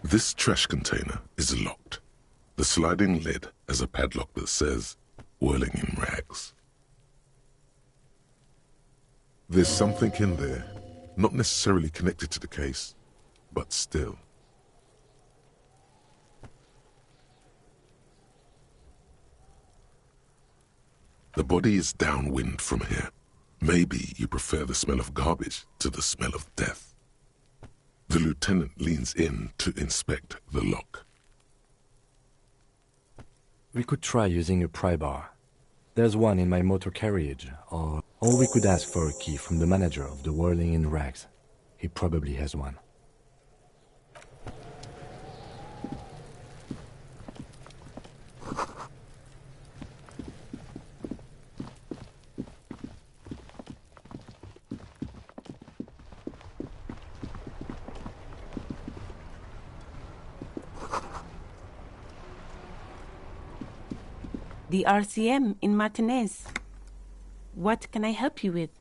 This trash container is locked. The sliding lid has a padlock that says, whirling in rags. There's something in there, not necessarily connected to the case, but still. The body is downwind from here. Maybe you prefer the smell of garbage to the smell of death. The lieutenant leans in to inspect the lock. We could try using a pry bar. There's one in my motor carriage, or we could ask for a key from the manager of the Whirling in Rags. He probably has one. The RCM in Martinez. What can I help you with?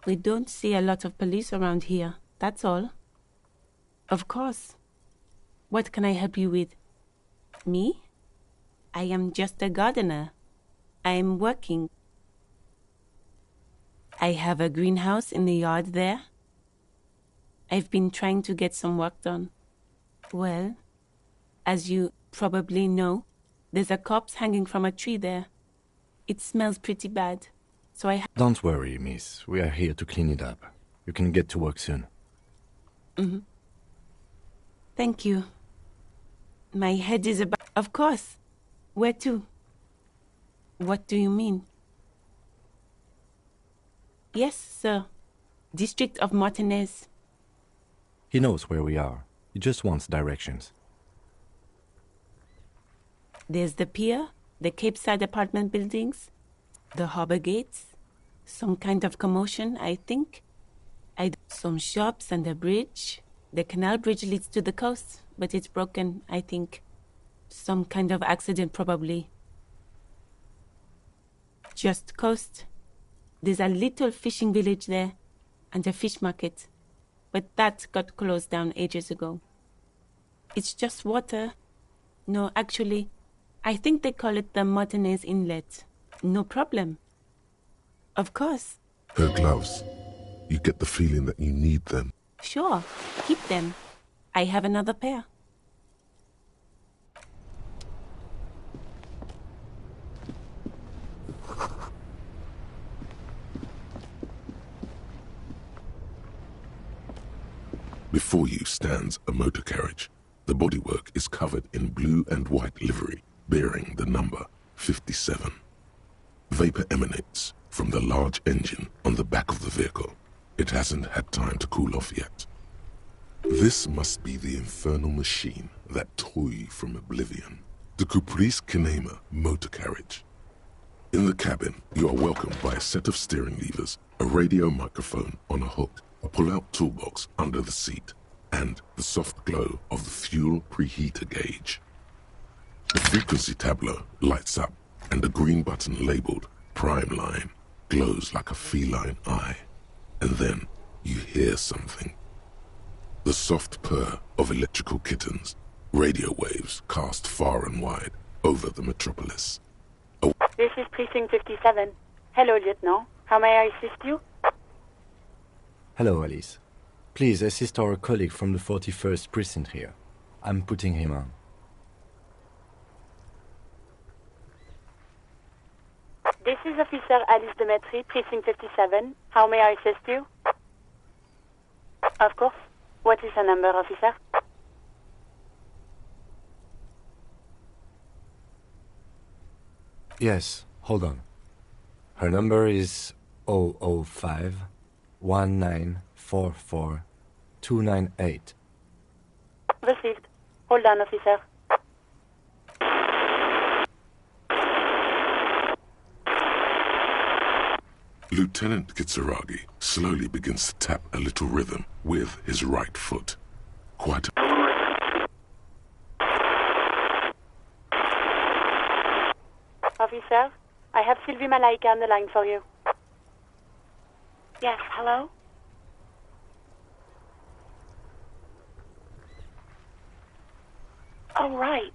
We don't see a lot of police around here, that's all. Of course. What can I help you with? Me? I am just a gardener. I am working. I have a greenhouse in the yard there. I've been trying to get some work done. Well, as you probably know, there's a corpse hanging from a tree there. It smells pretty bad, so Don't worry, miss. We are here to clean it up. You can get to work soon. Mm-hmm. Thank you. My head is about... Of course. Where to? What do you mean? Yes, sir. District of Martinez. He knows where we are. He just wants directions. There's the pier, the Cape Side apartment buildings, the harbor gates, some kind of commotion, I think. Some shops and a bridge. The canal bridge leads to the coast, but it's broken, I think. Some kind of accident, probably. Just coast. There's a little fishing village there, and a fish market. But that got closed down ages ago. It's just water. No, actually, I think they call it the Martinez Inlet. No problem. Of course. Her gloves. You get the feeling that you need them. Sure, keep them. I have another pair. Before you stands a motor carriage. The bodywork is covered in blue and white livery, bearing the number 57. Vapor emanates from the large engine on the back of the vehicle. It hasn't had time to cool off yet. This must be the infernal machine, that toy from oblivion. The Caprice Kinema motor carriage. In the cabin, you are welcomed by a set of steering levers, a radio microphone on a hook, a pull-out toolbox under the seat, and the soft glow of the fuel preheater gauge. The frequency tableau lights up, and a green button labeled Prime Line glows like a feline eye. And then you hear something. The soft purr of electrical kittens, radio waves cast far and wide over the metropolis. This is Precinct 57. Hello, Lieutenant. How may I assist you? Hello, Alice. Please assist our colleague from the 41st Precinct here. I'm putting him on. This is Officer Alice Demetri, Precinct 57. How may I assist you? Of course. What is her number, officer? Yes, hold on. Her number is 005 1944 298. Received. Hold on, officer. Lieutenant Kitsuragi slowly begins to tap a little rhythm with his right foot. Quite Officer, I have Sylvie Malaika on the line for you. Yes, hello? Oh, right.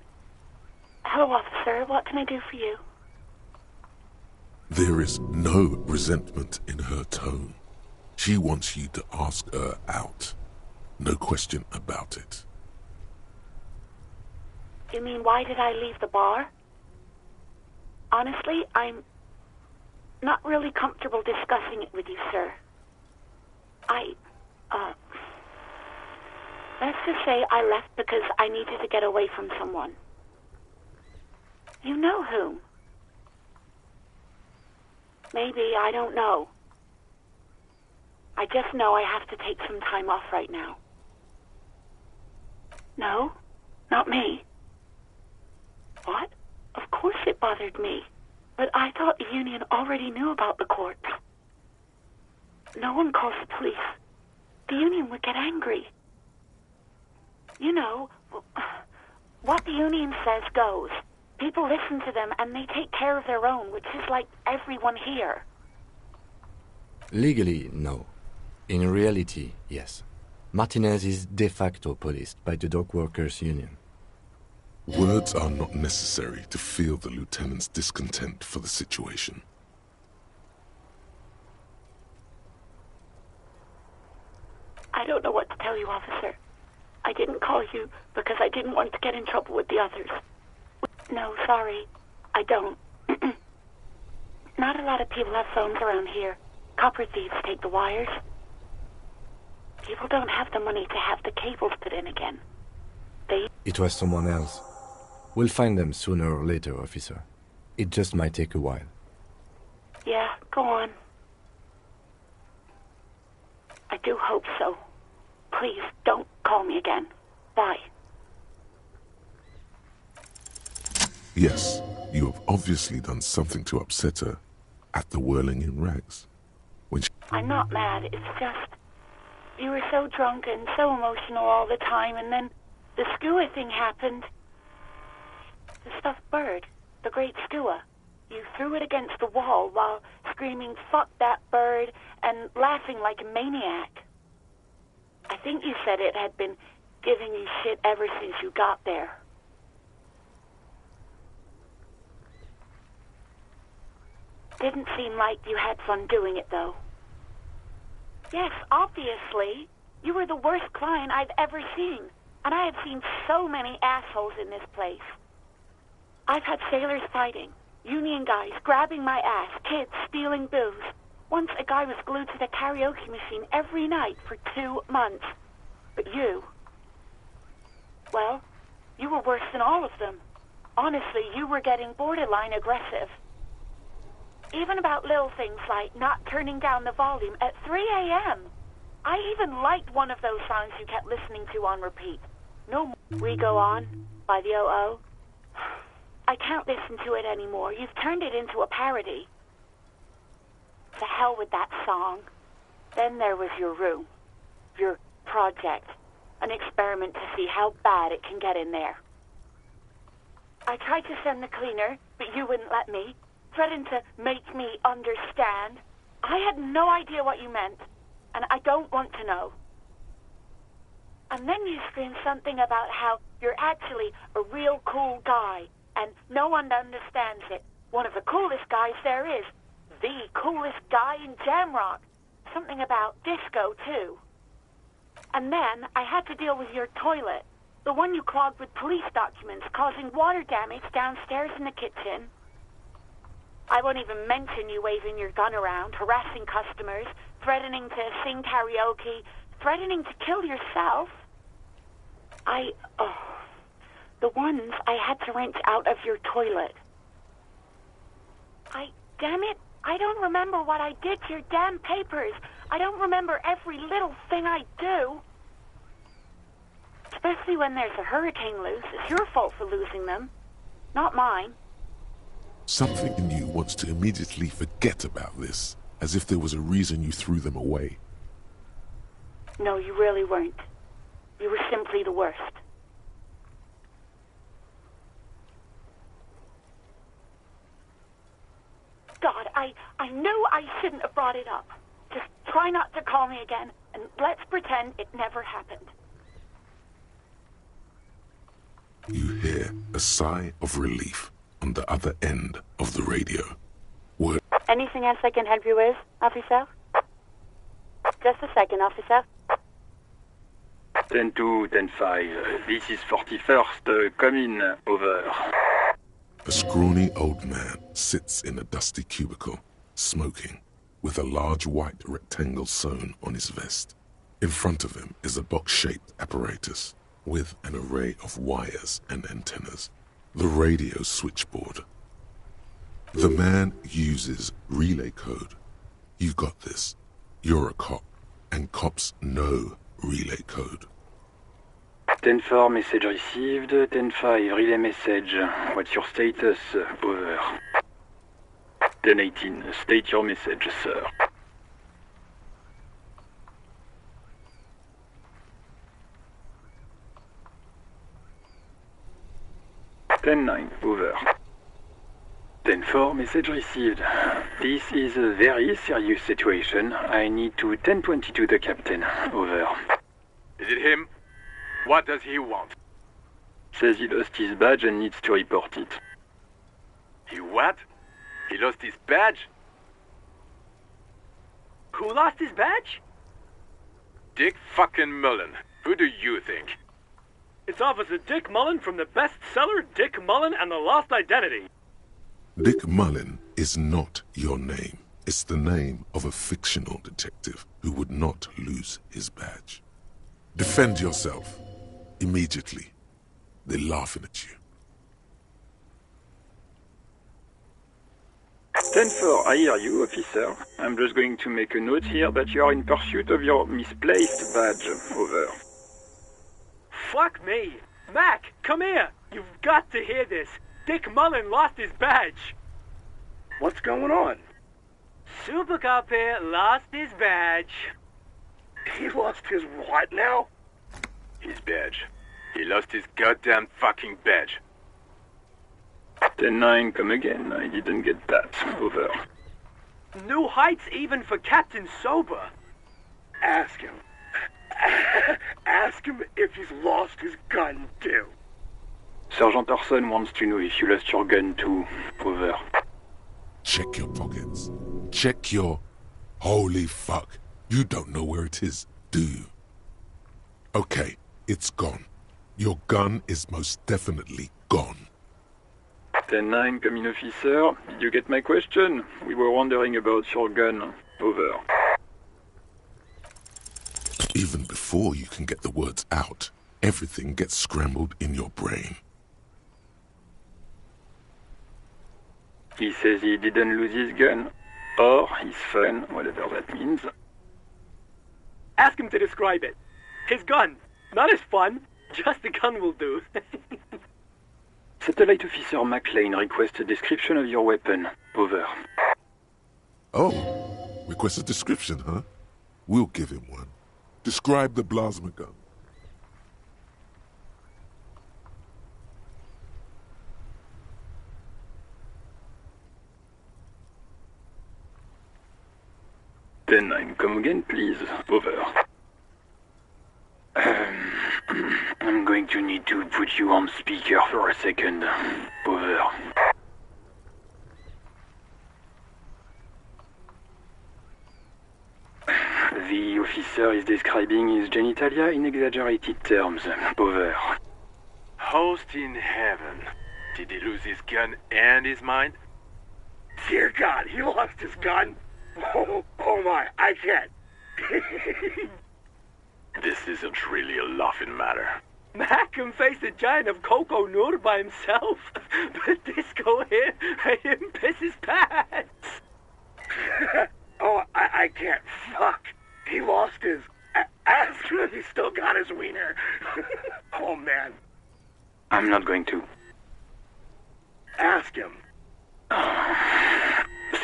Hello, officer. What can I do for you? There is no resentment in her tone. She wants you to ask her out. No question about it. You mean, why did I leave the bar? Honestly, I'm not really comfortable discussing it with you, sir. Let's just say I left because I needed to get away from someone. You know whom? Maybe, I don't know. I just know I have to take some time off right now. No, not me. What? Of course it bothered me. But I thought the union already knew about the court. No one calls the police. The union would get angry. You know, what the union says goes. People listen to them and they take care of their own, which is like everyone here. Legally, no. In reality, yes. Martinez is de facto policed by the dock workers' union. Words are not necessary to feel the lieutenant's discontent for the situation. I don't know what to tell you, officer. I didn't call you because I didn't want to get in trouble with the others. No, sorry. I don't. Not a lot of people have phones around here. Copper thieves take the wires. People don't have the money to have the cables put in again. It was someone else. We'll find them sooner or later, officer. It just might take a while. Yeah, go on. I do hope so. Please, don't call me again. Bye. Yes, you have obviously done something to upset her at the whirling in rags. I'm not mad, it's just... You were so drunk and so emotional all the time, and then the skua thing happened. The stuffed bird, the great skua. You threw it against the wall while screaming, "Fuck that bird," and laughing like a maniac. I think you said it had been giving you shit ever since you got there. Didn't seem like you had fun doing it, though. Yes, obviously. You were the worst client I've ever seen. And I have seen so many assholes in this place. I've had sailors fighting, union guys grabbing my ass, kids stealing booze. Once a guy was glued to the karaoke machine every night for 2 months. But you... Well, you were worse than all of them. Honestly, you were getting borderline aggressive. Even about little things like not turning down the volume at 3 a.m. I even liked one of those songs you kept listening to on repeat. No More We Go On by the O.O. I can't listen to it anymore. You've turned it into a parody. To hell with that song. Then there was your room. Your project. An experiment to see how bad it can get in there. I tried to send the cleaner, but you wouldn't let me. Threatened to make me understand. I had no idea what you meant, and I don't want to know. And then you screamed something about how you're actually a real cool guy, and no one understands it. One of the coolest guys there is. The coolest guy in Jamrock. Something about disco, too. And then I had to deal with your toilet, the one you clogged with police documents, causing water damage downstairs in the kitchen. I won't even mention you waving your gun around, harassing customers, threatening to sing karaoke, threatening to kill yourself. The ones I had to wrench out of your toilet. Damn it, I don't remember what I did to your damn papers. I don't remember every little thing I do. Especially when there's a hurricane loose. It's your fault for losing them, not mine. Something in you wants to immediately forget about this, as if there was a reason you threw them away. No, you really weren't. You were simply the worst. God, I knew I shouldn't have brought it up. Just try not to call me again, and let's pretend it never happened. You hear a sigh of relief on the other end of the radio. Word. Anything else I can help you with, officer? Just a second, officer. 10-2, 10-5. This is 41st. Come in. Over. A scrawny old man sits in a dusty cubicle, smoking, with a large white rectangle sewn on his vest. In front of him is a box-shaped apparatus with an array of wires and antennas. The radio switchboard. The man uses relay code. You got this. You're a cop, and cops know relay code. 10-4, message received. 10-5, relay message. What's your status? Over. 10-18, state your message, sir. 10-9, over. 10-4, message received. This is a very serious situation. I need to 10-22 the captain. Over. Is it him? What does he want? Says he lost his badge and needs to report it. He what? He lost his badge? Who lost his badge? Dick fucking Mullen. Who do you think? It's Officer Dick Mullen from the bestseller Dick Mullen and the Lost Identity. Dick Mullen is not your name. It's the name of a fictional detective who would not lose his badge. Defend yourself. Immediately. They're laughing at you. 10-4, I hear you, officer. I'm just going to make a note here that you are in pursuit of your misplaced badge. Over. Fuck me. Mac, come here. You've got to hear this. Dick Mullen lost his badge. What's going on? Super Cop here lost his badge. He lost his what now? His badge. He lost his goddamn fucking badge. 10-9, come again. I didn't get that. Over. New heights even for Captain Sober. Ask him. Ask him if he's lost his gun, too. Sergeant Orson wants to know if you lost your gun too. Over. Check your pockets. Check your... Holy fuck. You don't know where it is, do you? Okay, it's gone. Your gun is most definitely gone. 10-9, come in, officer. Did you get my question? We were wondering about your gun. Over. Even before you can get the words out, everything gets scrambled in your brain. He says he didn't lose his gun. Or his phone, whatever that means. Ask him to describe it. His gun. Not his fun. Just the gun will do. Satellite Officer McLean requests a description of your weapon. Over. Oh, request a description, huh? We'll give him one. Describe the plasma gun. Then come again, please. Over. I'm going to need to put you on speaker for a second. Over. The officer is describing his genitalia in exaggerated terms. Over. Host in heaven. Did he lose his gun and his mind? Dear God, he lost his gun? Oh my, I can't. This isn't really a laughing matter. Mac can face a giant of Coco Nur by himself, but Disco here made him piss his pants. Oh, I can't. Fuck. He lost his... Ask him if he still got his wiener. Oh, man. I'm not going to. Ask him.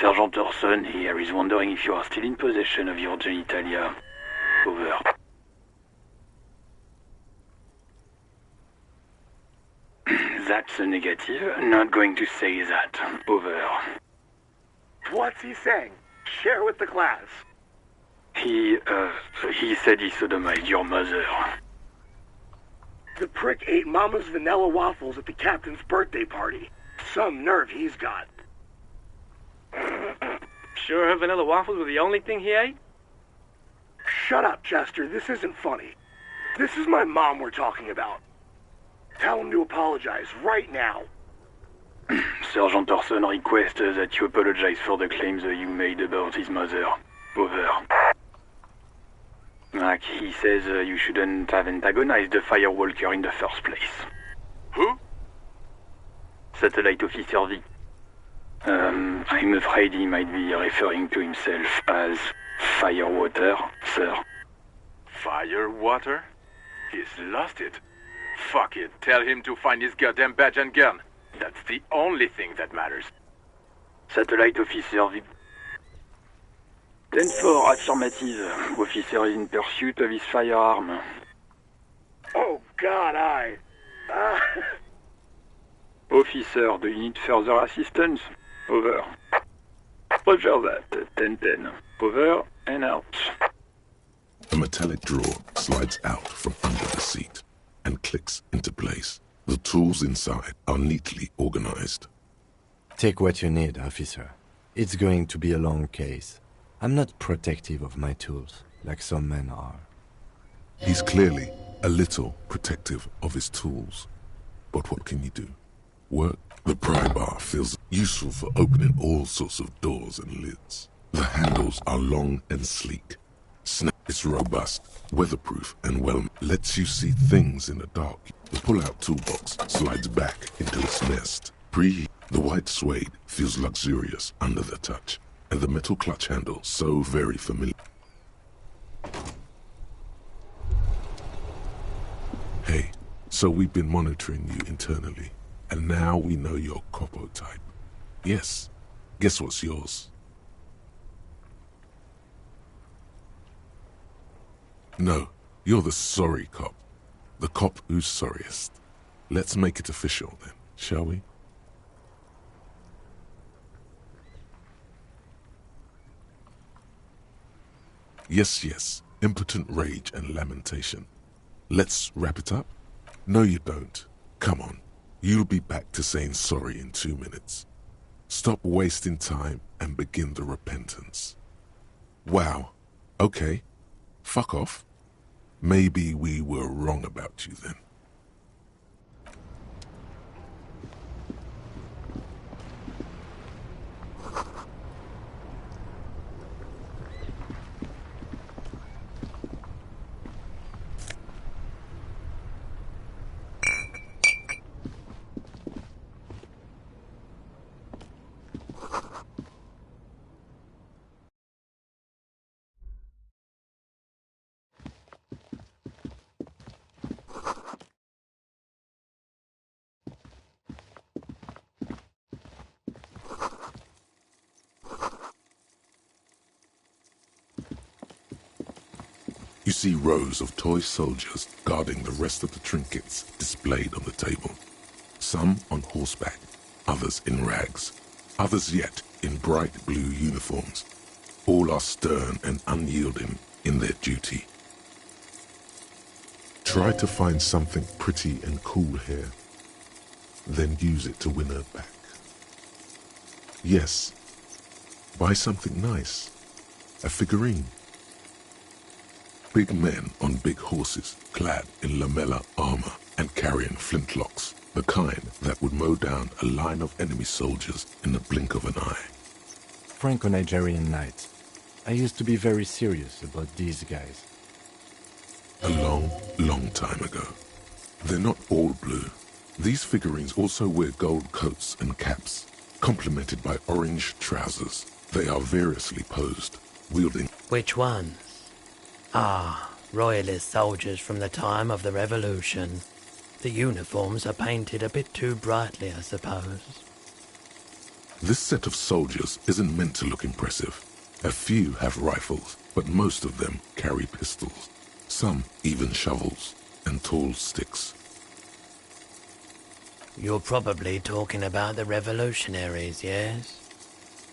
Sergeant Orson here is wondering if you are still in possession of your genitalia. Over. That's a negative. Not going to say that. Over. What's he saying? Share with the class. He said he sodomized your mother. The prick ate Mama's vanilla waffles at the captain's birthday party. Some nerve he's got. Sure her vanilla waffles were the only thing he ate? Shut up, Chester. This isn't funny. This is my mom we're talking about. Tell him to apologize right now. Sergeant Orson requests that you apologize for the claims you made about his mother. Over. Like, he says you shouldn't have antagonized the Firewalker in the first place. Who? Satellite Officer V. I'm afraid he might be referring to himself as Firewater, sir. Firewater? He's lost it. Fuck it. Tell him to find his goddamn badge and gun. That's the only thing that matters. Satellite Officer V. 10-4, affirmative. Officer is in pursuit of his firearm. Oh, God, Officer, do you need further assistance? Over. Roger that. 10-10. Over and out. A metallic drawer slides out from under the seat and clicks into place. The tools inside are neatly organized. Take what you need, officer. It's going to be a long case. I'm not protective of my tools, like some men are. He's clearly a little protective of his tools. But what can you do? Work? The pry bar feels useful for opening all sorts of doors and lids. The handles are long and sleek. It's robust, weatherproof, and lets you see things in the dark. The pull-out toolbox slides back into its nest. The white suede feels luxurious under the touch, and the metal clutch handle so very familiar. Hey, so we've been monitoring you internally, and now we know your Copo type. Yes, guess what's yours? No, you're the sorry cop. The cop who's sorriest. Let's make it official then, shall we? Yes, impotent rage and lamentation. Let's wrap it up? No, you don't. Come on, you'll be back to saying sorry in 2 minutes. Stop wasting time and begin the repentance. Wow, okay. Fuck off. Maybe we were wrong about you then. You see rows of toy soldiers guarding the rest of the trinkets displayed on the table. Some on horseback, others in rags, others yet in bright blue uniforms. All are stern and unyielding in their duty. Try to find something pretty and cool here, then use it to win her back. Yes, buy something nice, a figurine. Big men on big horses, clad in lamella armor and carrying flintlocks, the kind that would mow down a line of enemy soldiers in the blink of an eye. Franco-Nigerian knights. I used to be very serious about these guys. A long, long time ago. They're not all blue. These figurines also wear gold coats and caps, complemented by orange trousers. They are variously posed, wielding... Which ones? Ah, royalist soldiers from the time of the Revolution. The uniforms are painted a bit too brightly, I suppose. This set of soldiers isn't meant to look impressive. A few have rifles, but most of them carry pistols. Some even shovels and tall sticks. You're probably talking about the revolutionaries, yes?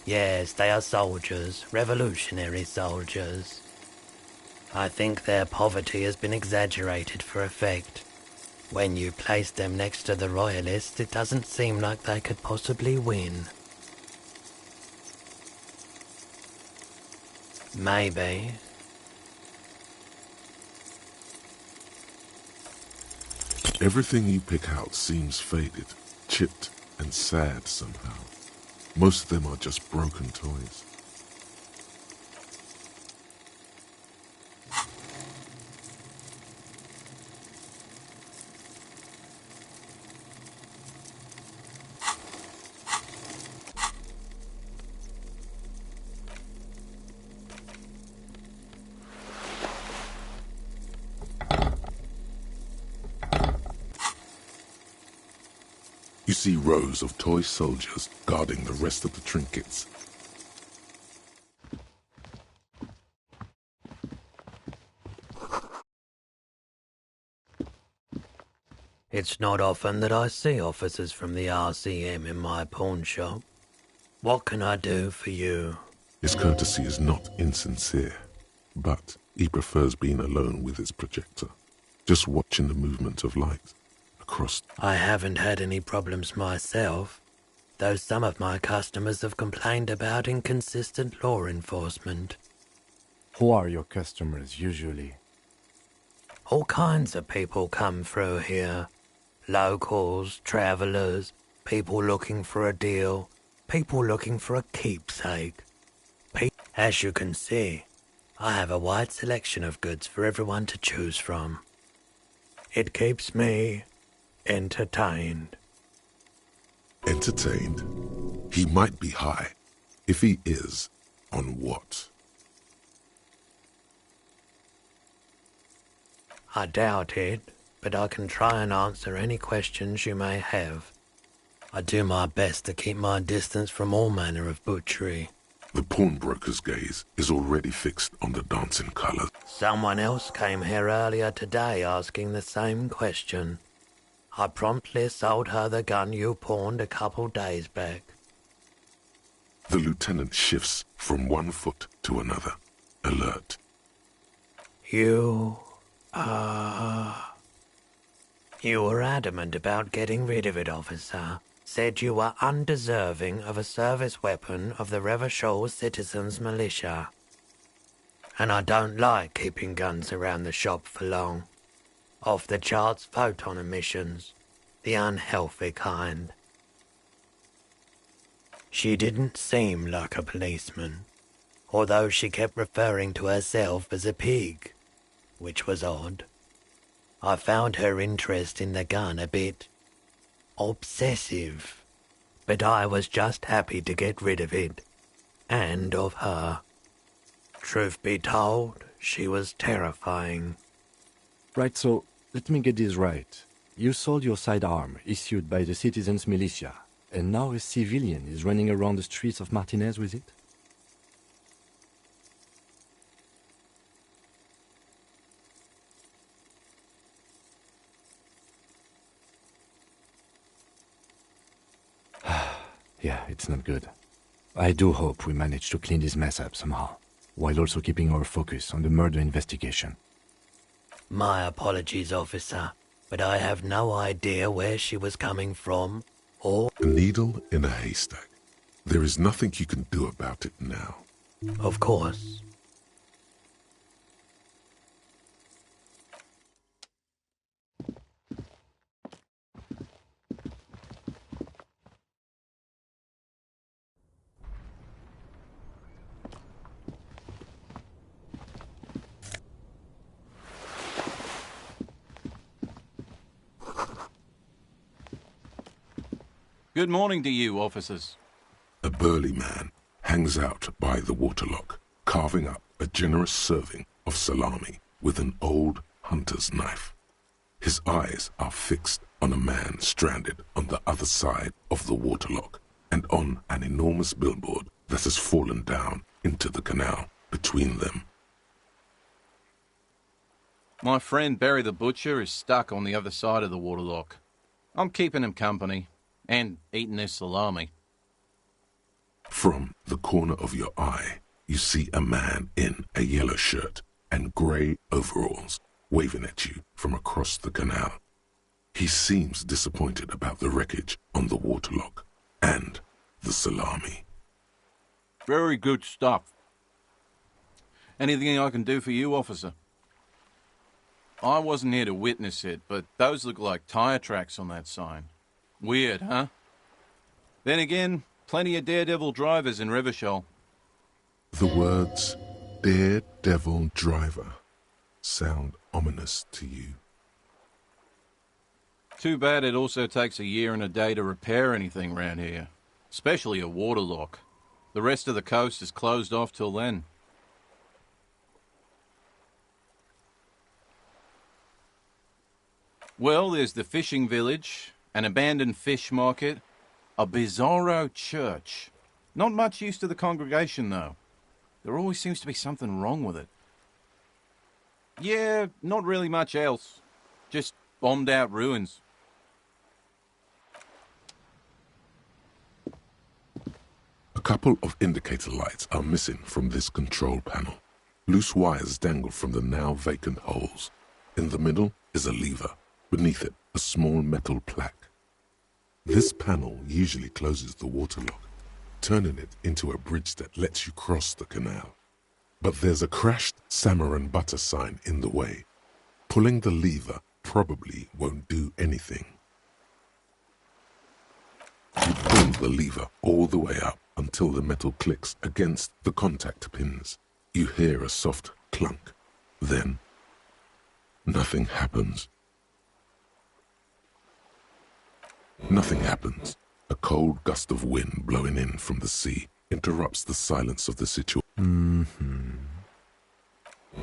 Yes, they are soldiers, revolutionary soldiers. I think their poverty has been exaggerated for effect. When you place them next to the Royalists, it doesn't seem like they could possibly win. Maybe. Everything you pick out seems faded, chipped, and sad somehow. Most of them are just broken toys. You see rows of toy soldiers guarding the rest of the trinkets. It's not often that I see officers from the RCM in my pawn shop. What can I do for you? His courtesy is not insincere, but he prefers being alone with his projector, just watching the movement of light across. I haven't had any problems myself, though some of my customers have complained about inconsistent law enforcement. Who are your customers usually? All kinds of people come through here. Locals, travellers, people looking for a deal, people looking for a keepsake. As you can see, I have a wide selection of goods for everyone to choose from. It keeps me entertained. Entertained? He might be high. If he is, on what? I doubt it, but I can try and answer any questions you may have. I do my best to keep my distance from all manner of butchery. The pawnbroker's gaze is already fixed on the dancing colours. Someone else came here earlier today asking the same question. I promptly sold her the gun you pawned a couple days back. The lieutenant shifts from one foot to another, alert. You were adamant about getting rid of it, officer. Said you were undeserving of a service weapon of the Revachol Citizens Militia. And I don't like keeping guns around the shop for long. Off-the-charts photon emissions, the unhealthy kind. She didn't seem like a policeman, although she kept referring to herself as a pig, which was odd. I found her interest in the gun a bit obsessive, but I was just happy to get rid of it, and of her. Truth be told, she was terrifying. Right, so let me get this right. You sold your sidearm, issued by the Citizens Militia, and now a civilian is running around the streets of Martinez with it? Yeah, it's not good. I do hope we manage to clean this mess up somehow, while also keeping our focus on the murder investigation. My apologies, officer, but I have no idea where she was coming from, or... A needle in a haystack. There is nothing you can do about it now. Of course. Good morning to you, officers. A burly man hangs out by the waterlock, carving up a generous serving of salami with an old hunter's knife. His eyes are fixed on a man stranded on the other side of the waterlock and on an enormous billboard that has fallen down into the canal between them. My friend Barry the Butcher is stuck on the other side of the waterlock. I'm keeping him company. And eating his salami. From the corner of your eye, you see a man in a yellow shirt and grey overalls waving at you from across the canal. He seems disappointed about the wreckage on the waterlock and the salami. Very good stuff. Anything I can do for you, officer? I wasn't here to witness it, but those look like tire tracks on that sign. Weird, huh? Then again, plenty of daredevil drivers in Revachol. The words daredevil driver sound ominous to you. Too bad it also takes a year and a day to repair anything round here. Especially a waterlock. The rest of the coast is closed off till then. Well, there's the fishing village, an abandoned fish market, a bizarro church. Not much use to the congregation, though. There always seems to be something wrong with it. Yeah, not really much else. Just bombed-out ruins. A couple of indicator lights are missing from this control panel. Loose wires dangle from the now vacant holes. In the middle is a lever. Beneath it, a small metal plaque. This panel usually closes the waterlock, turning it into a bridge that lets you cross the canal. But there's a crashed salmon and butter sign in the way. Pulling the lever probably won't do anything. You pull the lever all the way up until the metal clicks against the contact pins. You hear a soft clunk. Then, nothing happens. Nothing happens. A cold gust of wind blowing in from the sea interrupts the silence of the situation.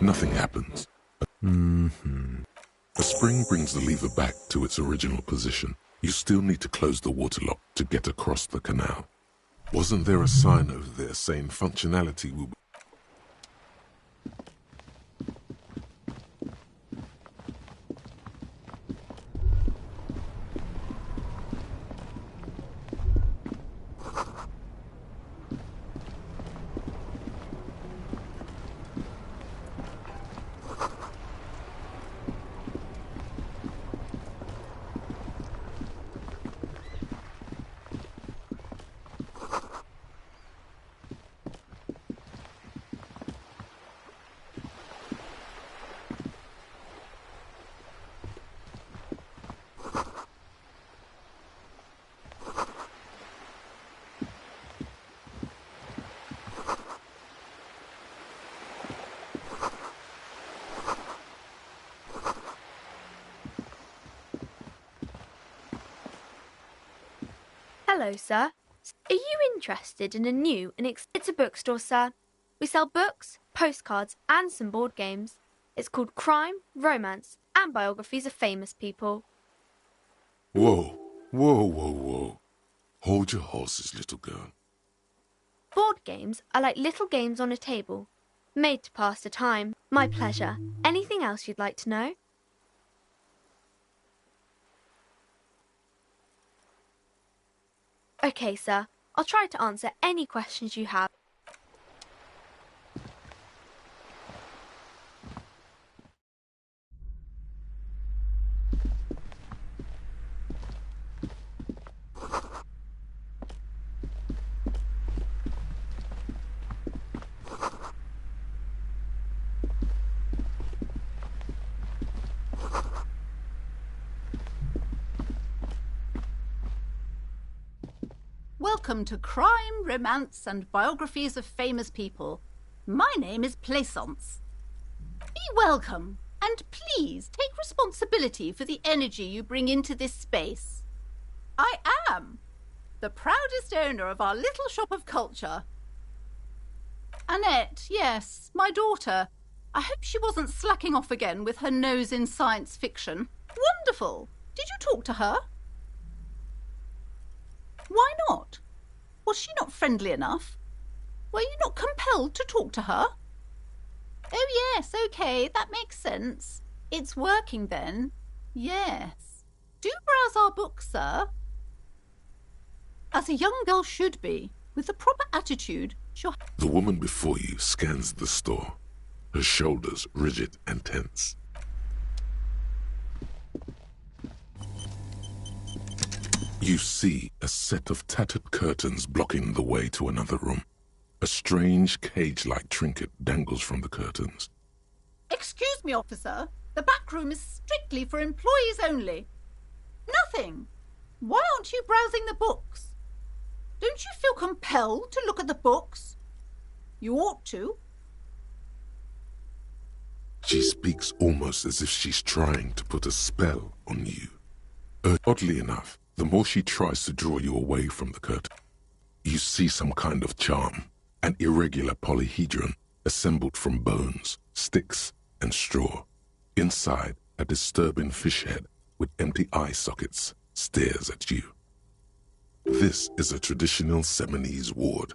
Nothing happens. A spring brings the lever back to its original position. You still need to close the waterlock to get across the canal. Wasn't there a sign over there saying functionality will be... Hello, sir. Are you interested in a new and It's a bookstore, sir. We sell books, postcards, and some board games. It's called Crime, Romance, and Biographies of Famous People. Whoa, whoa, whoa, whoa. Hold your horses, little girl. Board games are like little games on a table, made to pass the time. My pleasure. Anything else you'd like to know? Okay, sir. I'll try to answer any questions you have. Welcome to Crime, Romance, and Biographies of Famous People. My name is Plaisance. Be welcome, and please take responsibility for the energy you bring into this space. I am the proudest owner of our little shop of culture. Annette, yes, my daughter. I hope she wasn't slacking off again with her nose in science fiction. Wonderful! Did you talk to her? Why not? Was she not friendly enough? Were you not compelled to talk to her? Oh yes, okay, that makes sense. It's working then. Yes. Do browse our books, sir. As a young girl should be, with the proper attitude, she'll... The woman before you scans the store, her shoulders rigid and tense. You see a set of tattered curtains blocking the way to another room. A strange cage-like trinket dangles from the curtains. Excuse me, officer. The back room is strictly for employees only. Nothing. Why aren't you browsing the books? Don't you feel compelled to look at the books? You ought to. She speaks almost as if she's trying to put a spell on you. Oddly enough, the more she tries to draw you away from the curtain, you see some kind of charm, an irregular polyhedron assembled from bones, sticks, and straw. Inside, a disturbing fish head with empty eye sockets stares at you. This is a traditional Seminese ward,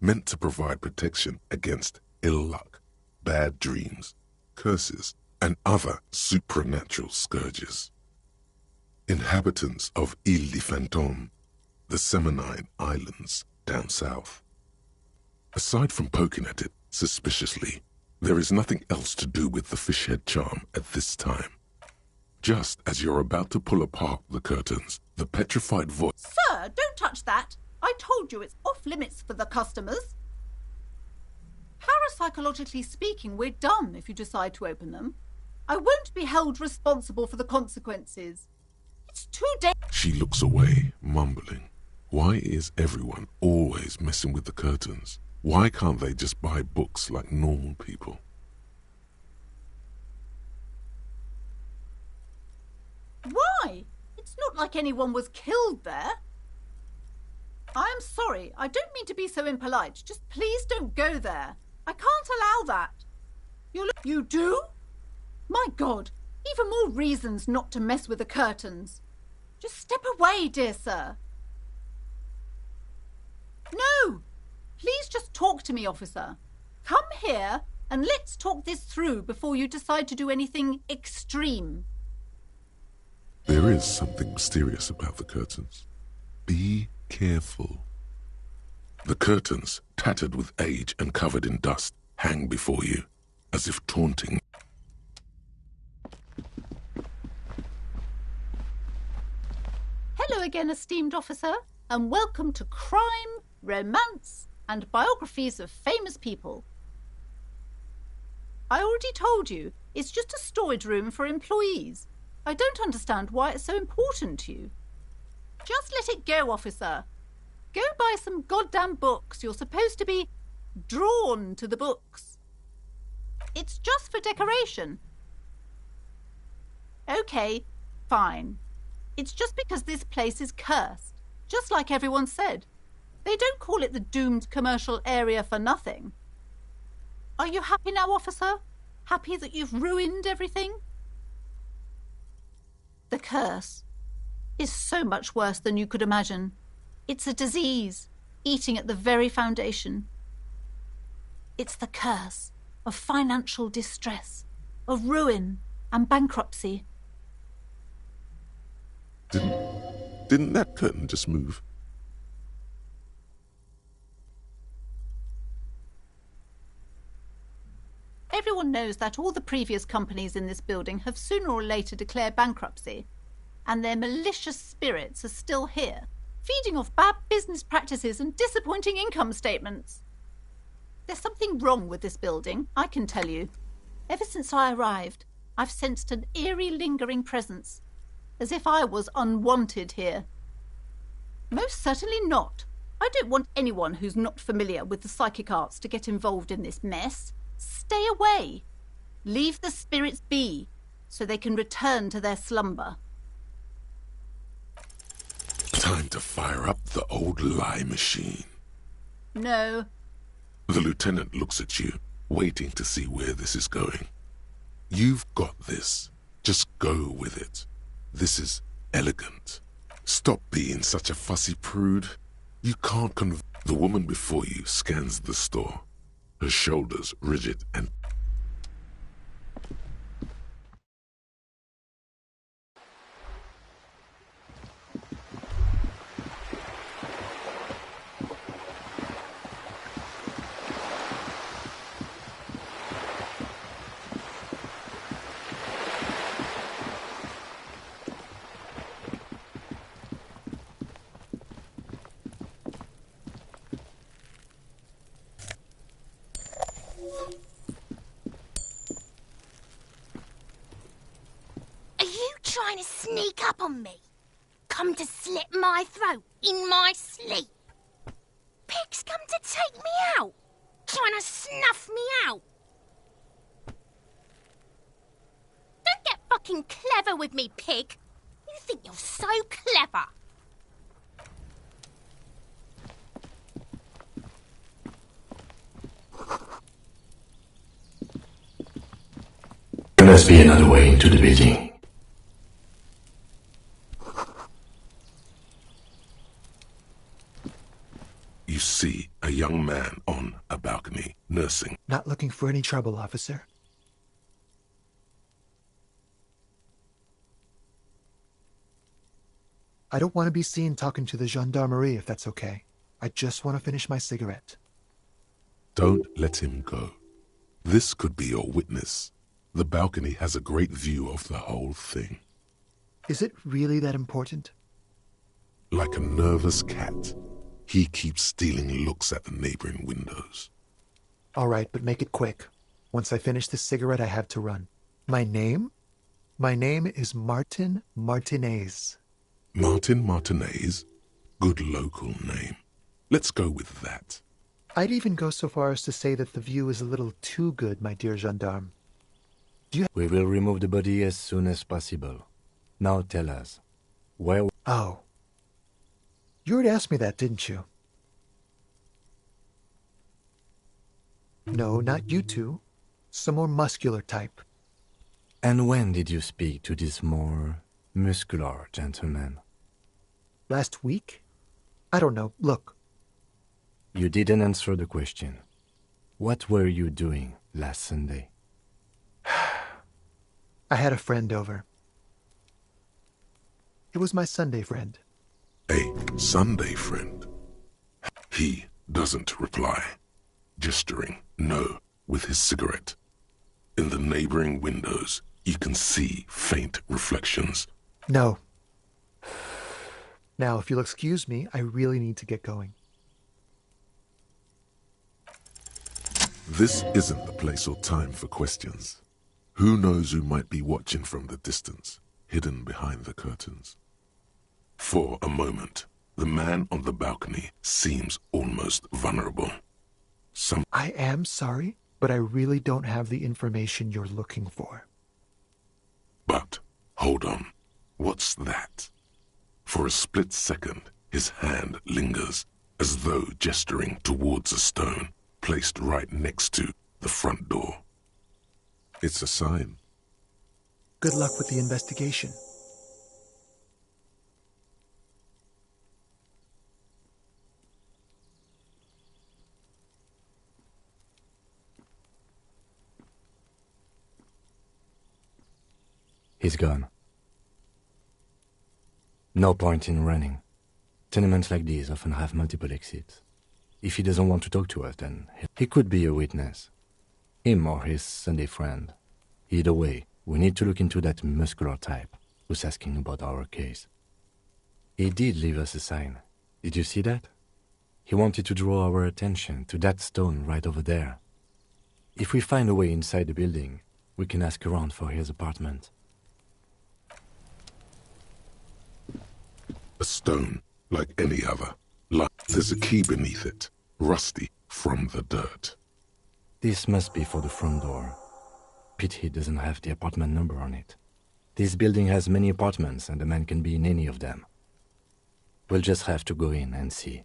meant to provide protection against ill luck, bad dreams, curses, and other supernatural scourges. Inhabitants of Ile de Fantôme, the Seminine Islands down south. Aside from poking at it suspiciously, there is nothing else to do with the fish head charm at this time. Just as you're about to pull apart the curtains, the petrified voice... Sir, don't touch that. I told you it's off limits for the customers. Parapsychologically speaking, we're done if you decide to open them. I won't be held responsible for the consequences. It's too She looks away, mumbling. Why is everyone always messing with the curtains? Why can't they just buy books like normal people? Why? It's not like anyone was killed there. I am sorry. I don't mean to be so impolite. Just please don't go there. I can't allow that. You do? My God. Even more reasons not to mess with the curtains. Just step away, dear sir. No! Please just talk to me, officer. Come here and let's talk this through before you decide to do anything extreme. There is something mysterious about the curtains. Be careful. The curtains, tattered with age and covered in dust, hang before you, as if taunting. Hello again, esteemed officer, and welcome to Crime, Romance, and Biographies of Famous People. I already told you, it's just a storage room for employees. I don't understand why it's so important to you. Just let it go, officer. Go buy some goddamn books. You're supposed to be drawn to the books. It's just for decoration. Okay, fine. It's just because this place is cursed, just like everyone said. They don't call it the doomed commercial area for nothing. Are you happy now, officer? Happy that you've ruined everything? The curse is so much worse than you could imagine. It's a disease, eating at the very foundation. It's the curse of financial distress, of ruin and bankruptcy. Didn't that curtain just move? Everyone knows that all the previous companies in this building have sooner or later declared bankruptcy, and their malicious spirits are still here, feeding off bad business practices and disappointing income statements. There's something wrong with this building, I can tell you. Ever since I arrived, I've sensed an eerie lingering presence, as if I was unwanted here. Most certainly not. I don't want anyone who's not familiar with the psychic arts to get involved in this mess. Stay away. Leave the spirits be, so they can return to their slumber. Time to fire up the old lie machine. No. The lieutenant looks at you, waiting to see where this is going. You've got this. Just go with it. This is elegant. Stop being such a fussy prude. You can't The woman before you scans the store, her shoulders rigid and... on me? Come to slit my throat in my sleep? Pig's come to take me out, trying to snuff me out. Don't get fucking clever with me, pig. You think you're so clever. There must be another way into the building. You see a young man on a balcony, nursing. Not looking for any trouble, officer. I don't want to be seen talking to the gendarmerie, if that's okay. I just want to finish my cigarette. Don't let him go. This could be your witness. The balcony has a great view of the whole thing. Is it really that important? Like a nervous cat, he keeps stealing looks at the neighboring windows. All right, but make it quick. Once I finish this cigarette, I have to run. My name? My name is Martin Martinez. Martin Martinez? Good local name. Let's go with that. I'd even go so far as to say that the view is a little too good, my dear gendarme. We will remove the body as soon as possible. Now tell us, where... Oh. You already asked me that, didn't you? No, not you two. Some more muscular type. And when did you speak to this more muscular gentleman? Last week? I don't know. Look. You didn't answer the question. What were you doing last Sunday? I had a friend over. It was my Sunday friend. A Sunday friend? He doesn't reply, gesturing no with his cigarette. In the neighboring windows, you can see faint reflections. No. Now, if you'll excuse me, I really need to get going. This isn't the place or time for questions. Who knows who might be watching from the distance, hidden behind the curtains? For a moment, the man on the balcony seems almost vulnerable. I am sorry, but I really don't have the information you're looking for. But, hold on. What's that? For a split second, his hand lingers, as though gesturing towards a stone placed right next to the front door. It's a sign. Good luck with the investigation. He's gone. No point in running. Tenements like these often have multiple exits. If he doesn't want to talk to us, then he could be a witness. Him or his Sunday friend. Either way, we need to look into that muscular type who's asking about our case. He did leave us a sign. Did you see that? He wanted to draw our attention to that stone right over there. If we find a way inside the building, we can ask around for his apartment. A stone, like any other. There's a key beneath it, rusty from the dirt. This must be for the front door. Pity doesn't have the apartment number on it. This building has many apartments and the man can be in any of them. We'll just have to go in and see.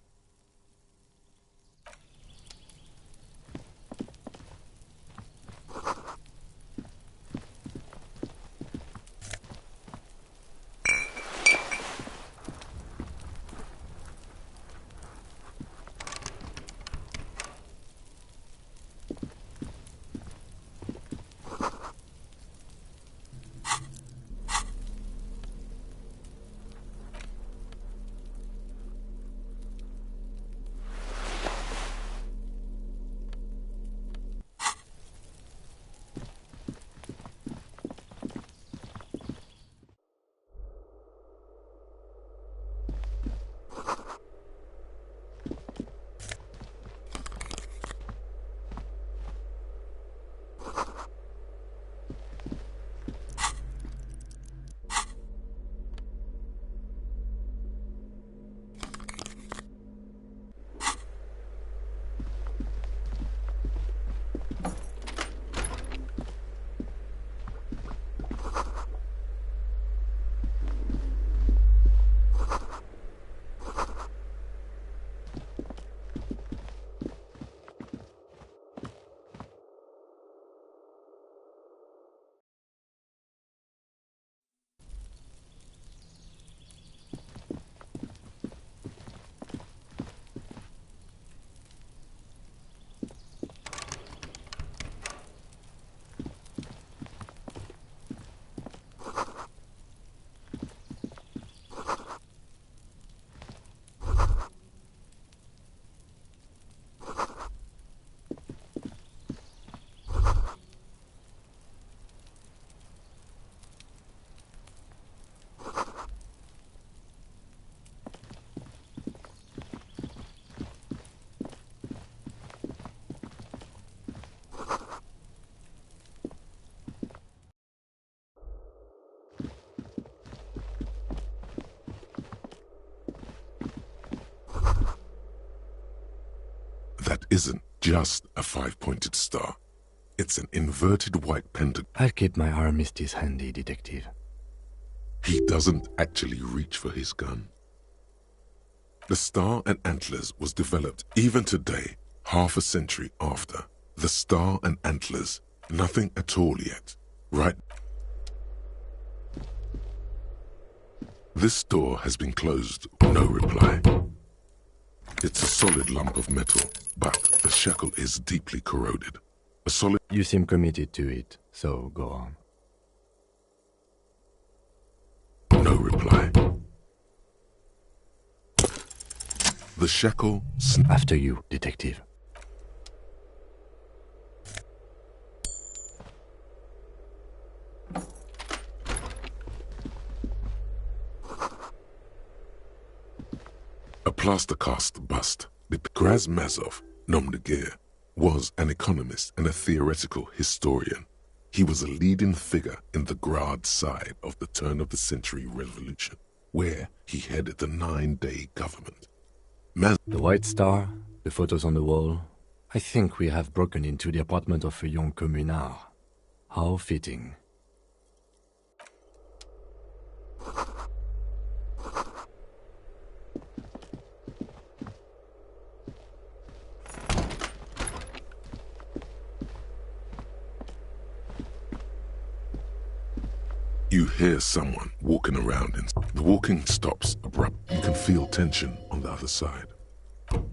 isn't just a five-pointed star. It's an inverted white pentagon. I'll keep my armistice handy, Detective. He doesn't actually reach for his gun. The Star and Antlers was developed even today, half a century after. The Star and Antlers, nothing at all yet, right? This door has been closed, no reply. It's a solid lump of metal, but the shackle is deeply corroded. A solid... You seem committed to it, so go on. No reply. The shackle... After you, Detective. A plaster cast bust. Grazmazov, nom de guerre, was an economist and a theoretical historian. He was a leading figure in the Grad side of the turn-of-the-century revolution, where he headed the 9-day government. The White Star, the photos on the wall. I think we have broken into the apartment of a young communard. How fitting. You hear someone walking around and the walking stops abrupt. You can feel tension on the other side.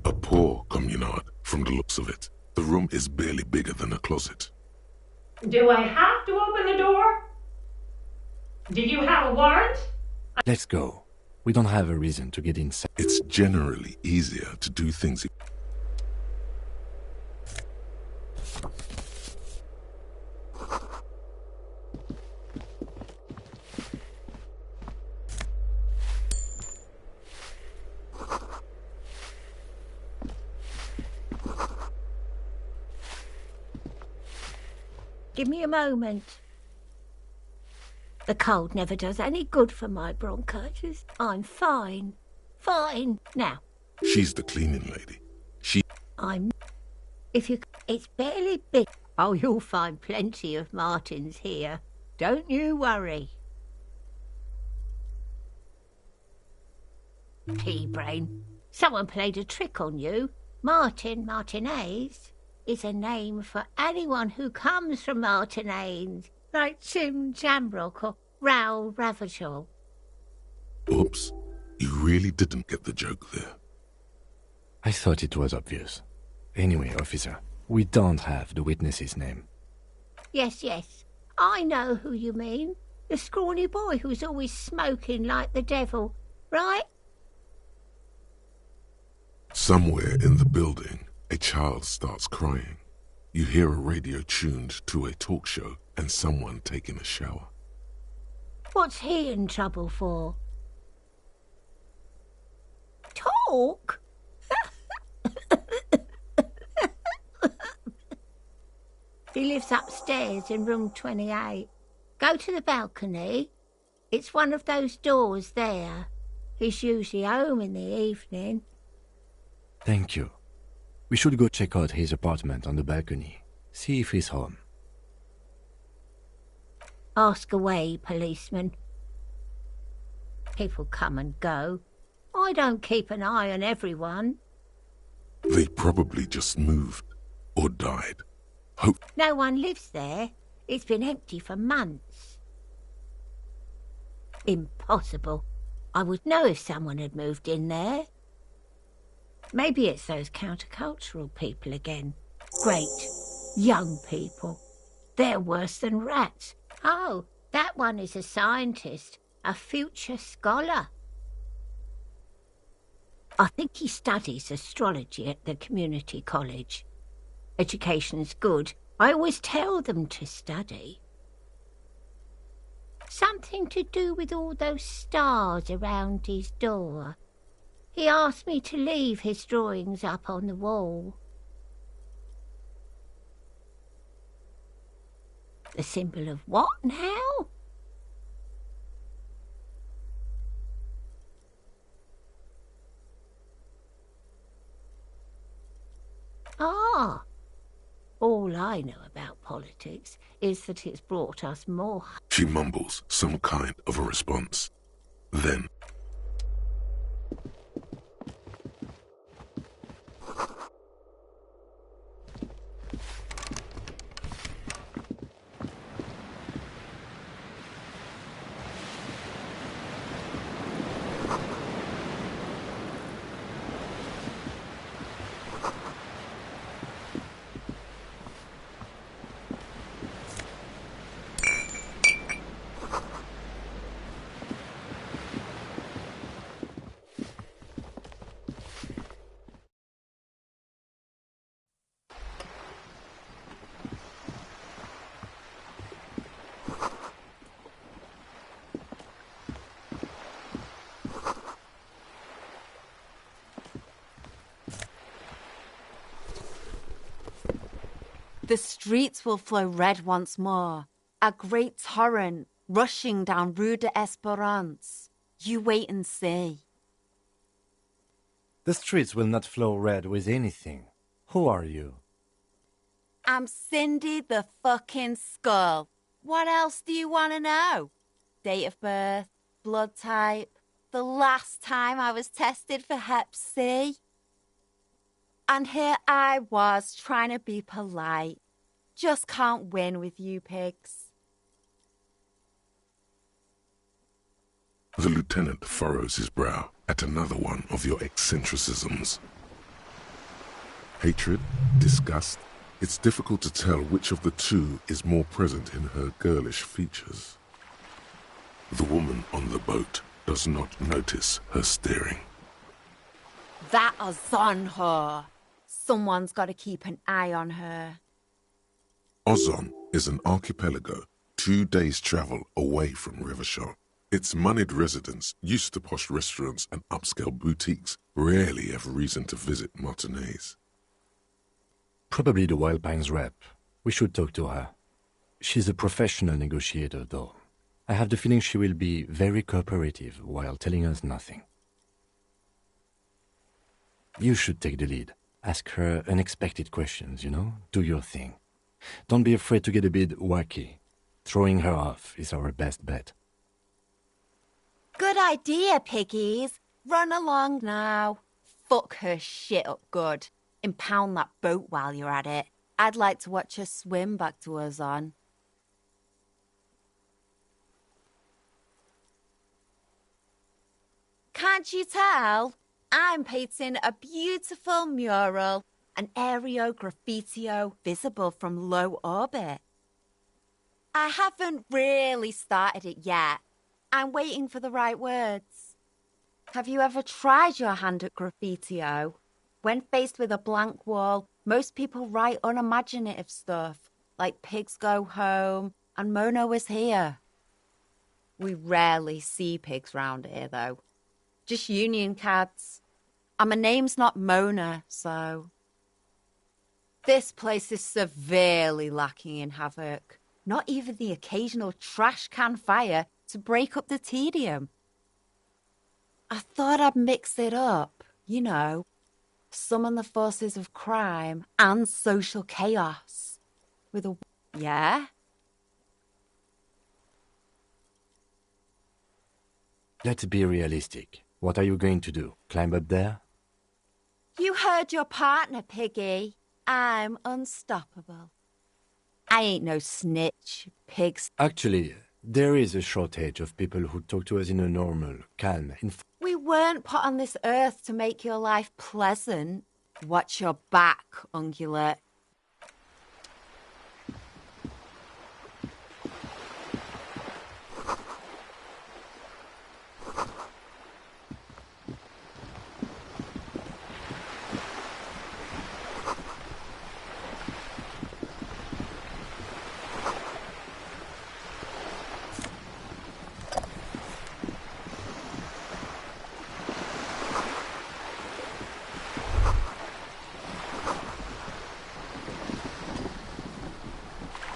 A poor communard, from the looks of it. The room is barely bigger than a closet. Do I have to open the door? Do you have a warrant? Let's go. We don't have a reason to get inside. It's generally easier to do things. Give me a moment. The cold never does any good for my bronchitis. I'm fine. Fine. Now. She's the cleaning lady. It's barely big. Oh, you'll find plenty of Martins here. Don't you worry. Pea-brain. Someone played a trick on you. Martinez is a name for anyone who comes from Martinez, like Tim Jamrock or Raoul Ravachol. Oops, you really didn't get the joke there. I thought it was obvious. Anyway, officer, we don't have the witness's name. Yes, I know who you mean. The scrawny boy who's always smoking like the devil, right? Somewhere in the building, a child starts crying. You hear a radio tuned to a talk show and someone taking a shower. What's he in trouble for? Talk? He lives upstairs in room 28. Go to the balcony. It's one of those doors there. He's usually home in the evening. Thank you. We should go check out his apartment on the balcony. See if he's home. Ask away, policeman. People come and go. I don't keep an eye on everyone. They probably just moved or died. No one lives there. It's been empty for months. Impossible. I would know if someone had moved in there. Maybe it's those countercultural people again. Great. Young people. They're worse than rats. Oh, that one is a scientist. A future scholar. I think he studies astrology at the community college. Education's good. I always tell them to study. Something to do with all those stars around his door. He asked me to leave his drawings up on the wall. The symbol of what now? All I know about politics is that it's brought us more... She mumbles some kind of a response. Then... The streets will flow red once more, a great torrent rushing down Rue de Esperance. You wait and see. The streets will not flow red with anything. Who are you? I'm Cindy the fucking Skull. What else do you want to know? Date of birth, blood type, the last time I was tested for Hep C. And here I was trying to be polite. Just can't win with you pigs. The lieutenant furrows his brow at another one of your eccentricisms. Hatred, disgust, it's difficult to tell which of the two is more present in her girlish features. The woman on the boat does not notice her staring. That is on her. Someone's got to keep an eye on her. Ozon is an archipelago 2 days' travel away from Rivershot. Its moneyed residents, used to posh restaurants and upscale boutiques, rarely have reason to visit Martinez. Probably the Wild Pines rep. We should talk to her. She's a professional negotiator, though. I have the feeling she will be very cooperative while telling us nothing. You should take the lead. Ask her unexpected questions, you know? Do your thing. Don't be afraid to get a bit wacky. Throwing her off is our best bet. Good idea, piggies. Run along now. Fuck her shit up good. Impound that boat while you're at it. I'd like to watch her swim back to Ozon. Can't you tell? I'm painting a beautiful mural, an aereo graffitio visible from low orbit. I haven't really started it yet. I'm waiting for the right words. Have you ever tried your hand at graffitio? When faced with a blank wall, most people write unimaginative stuff, like pigs go home and Mona was here. We rarely see pigs round here, though. Just union cabs. And my name's not Mona, so... This place is severely lacking in havoc. Not even the occasional trash can fire to break up the tedium. I thought I'd mix it up, you know. Summon the forces of crime and social chaos. With a... Yeah? Let's be realistic. What are you going to do? Climb up there? You heard your partner, Piggy. I'm unstoppable. I ain't no snitch, pigs. Actually, there is a shortage of people who talk to us in a normal, calm... We weren't put on this earth to make your life pleasant. Watch your back, ungulate.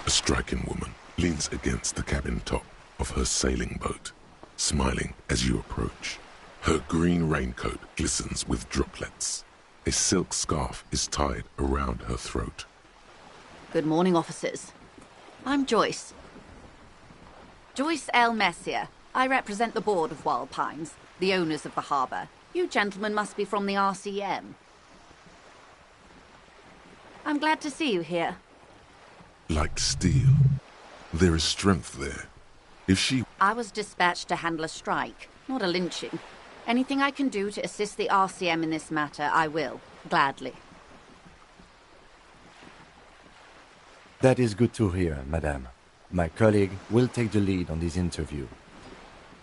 A striking woman leans against the cabin top of her sailing boat, smiling as you approach. Her green raincoat glistens with droplets. A silk scarf is tied around her throat. Good morning, officers. I'm Joyce. Joyce L. Messier. I represent the board of Wild Pines, the owners of the harbour. You gentlemen must be from the RCM. I'm glad to see you here. Like steel. There is strength there. If she... I was dispatched to handle a strike, not a lynching. Anything I can do to assist the RCM in this matter, I will. Gladly. That is good to hear, madame. My colleague will take the lead on this interview.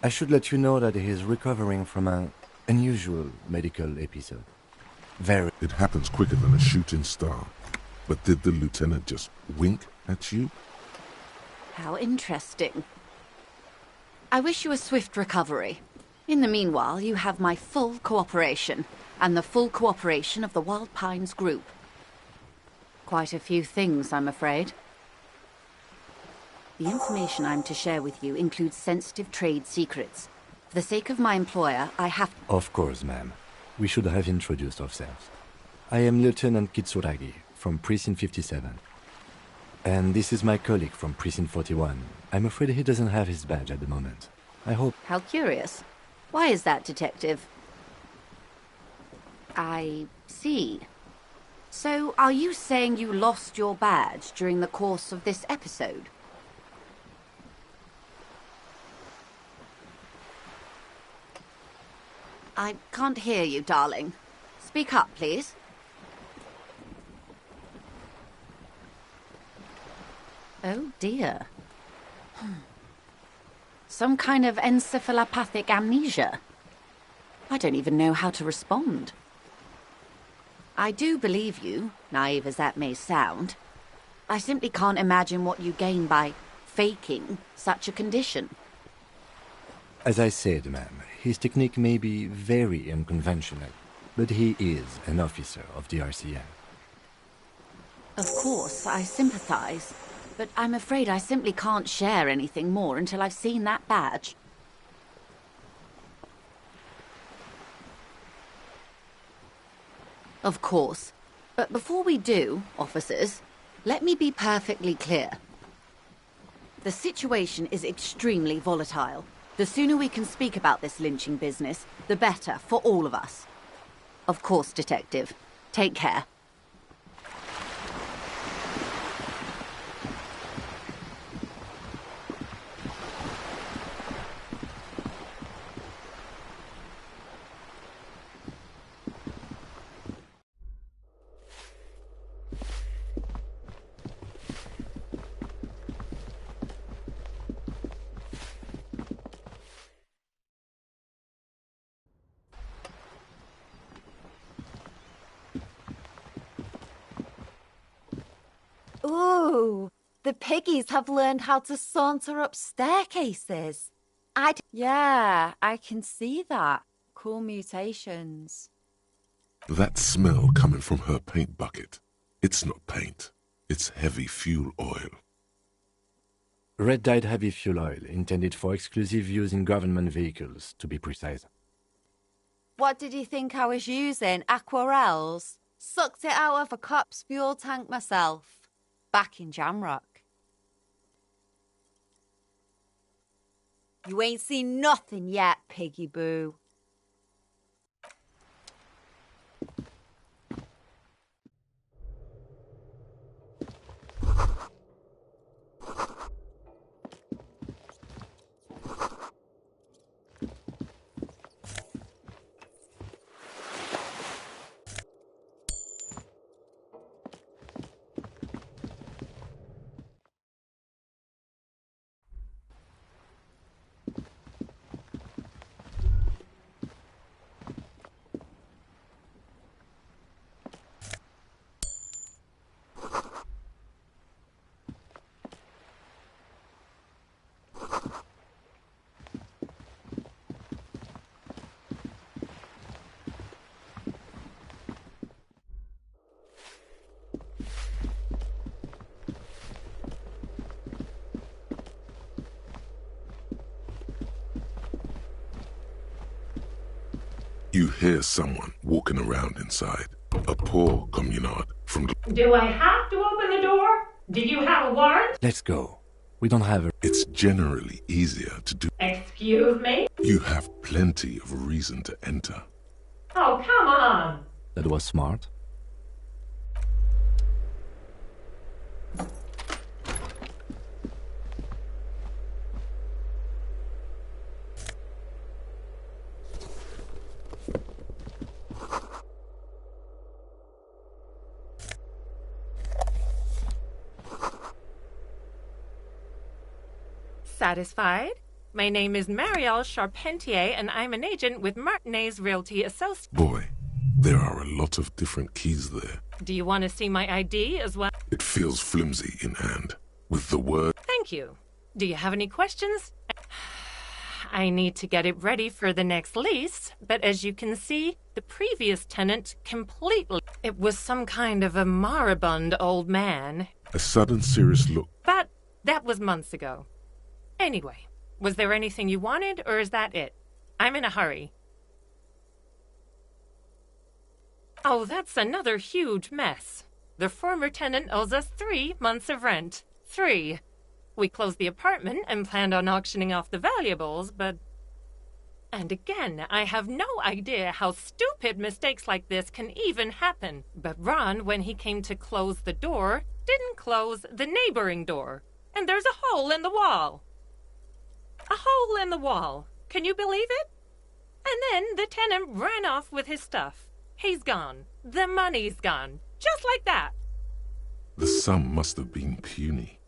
I should let you know that he is recovering from an unusual medical episode. It happens quicker than a shooting star. But did the lieutenant just wink at you? How interesting. I wish you a swift recovery. In the meanwhile, you have my full cooperation, and the full cooperation of the Wild Pines group. Quite a few things, I'm afraid. The information I'm to share with you includes sensitive trade secrets. For the sake of my employer, I have... Of course, ma'am. We should have introduced ourselves. I am Lieutenant Kitsuragi, from Precinct 57. And this is my colleague from Precinct 41. I'm afraid he doesn't have his badge at the moment. I hope... How curious. Why is that, Detective? I see. So, are you saying you lost your badge during the course of this episode? I can't hear you, darling. Speak up, please. Oh, dear. Some kind of encephalopathic amnesia. I don't even know how to respond. I do believe you, naive as that may sound. I simply can't imagine what you gain by faking such a condition. As I said, ma'am, his technique may be very unconventional, but he is an officer of the RCM. Of course, I sympathize, but I'm afraid I simply can't share anything more until I've seen that badge. Of course. But before we do, officers, let me be perfectly clear. The situation is extremely volatile. The sooner we can speak about this lynching business, the better for all of us. Of course, Detective. Take care. Ooh, the piggies have learned how to saunter up staircases. Yeah, I can see that. Cool mutations. That smell coming from her paint bucket. It's not paint. It's heavy fuel oil. Red-dyed heavy fuel oil, intended for exclusive use in government vehicles, to be precise. What did you think I was using? Aquarels? Sucked it out of a cop's fuel tank myself. Back in Jamrock. You ain't seen nothing yet, Piggy Boo. You hear someone walking around inside. A poor communard from the... Do I have to open the door? Do you have a warrant? Let's go. We don't have a... It's generally easier to do. Excuse me? You have plenty of reason to enter. Oh, come on. That was smart. Satisfied? My name is Marielle Charpentier, and I'm an agent with Martinez Realty Associates. Boy, there are a lot of different keys there. Do you want to see my ID as well? It feels flimsy in hand, with the word... Thank you. Do you have any questions? I need to get it ready for the next lease, but as you can see, the previous tenant completely... It was some kind of a moribund old man. A sudden serious look. But that was months ago. Anyway, was there anything you wanted, or is that it? I'm in a hurry. Oh, that's another huge mess. The former tenant owes us 3 months of rent. 3. We closed the apartment and planned on auctioning off the valuables, but... And again, I have no idea how stupid mistakes like this can even happen. But Ron, when he came to close the door, didn't close the neighboring door. And there's a hole in the wall. A hole in the wall. Can you believe it? And then the tenant ran off with his stuff. He's gone. The money's gone. Just like that. The sum must have been puny.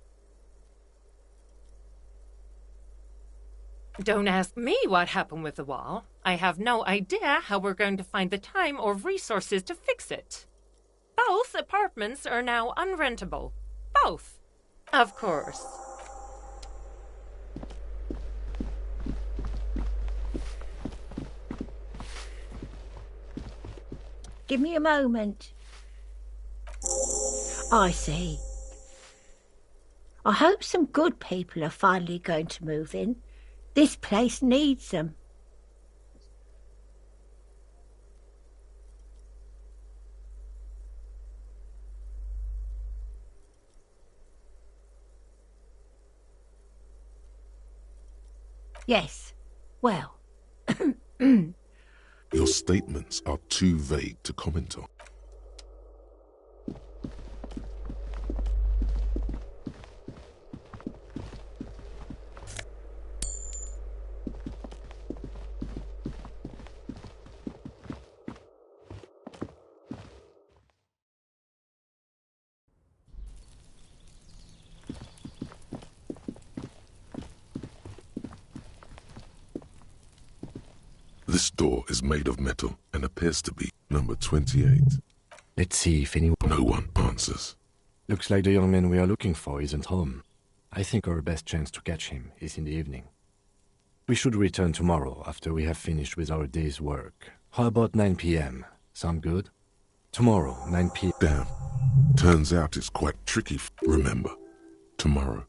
Don't ask me what happened with the wall. I have no idea how we're going to find the time or resources to fix it. Both apartments are now unrentable. Both. Of course. Give me a moment. I see. I hope some good people are finally going to move in. This place needs them. Yes. Well. Your statements are too vague to comment on. This door is made of metal and appears to be number 28. Let's see if anyone... No one answers. Looks like the young man we are looking for isn't home. I think our best chance to catch him is in the evening. We should return tomorrow after we have finished with our day's work. How about 9 p.m.? Sound good? Tomorrow, 9 p.m. Damn. Turns out it's quite tricky. Remember, tomorrow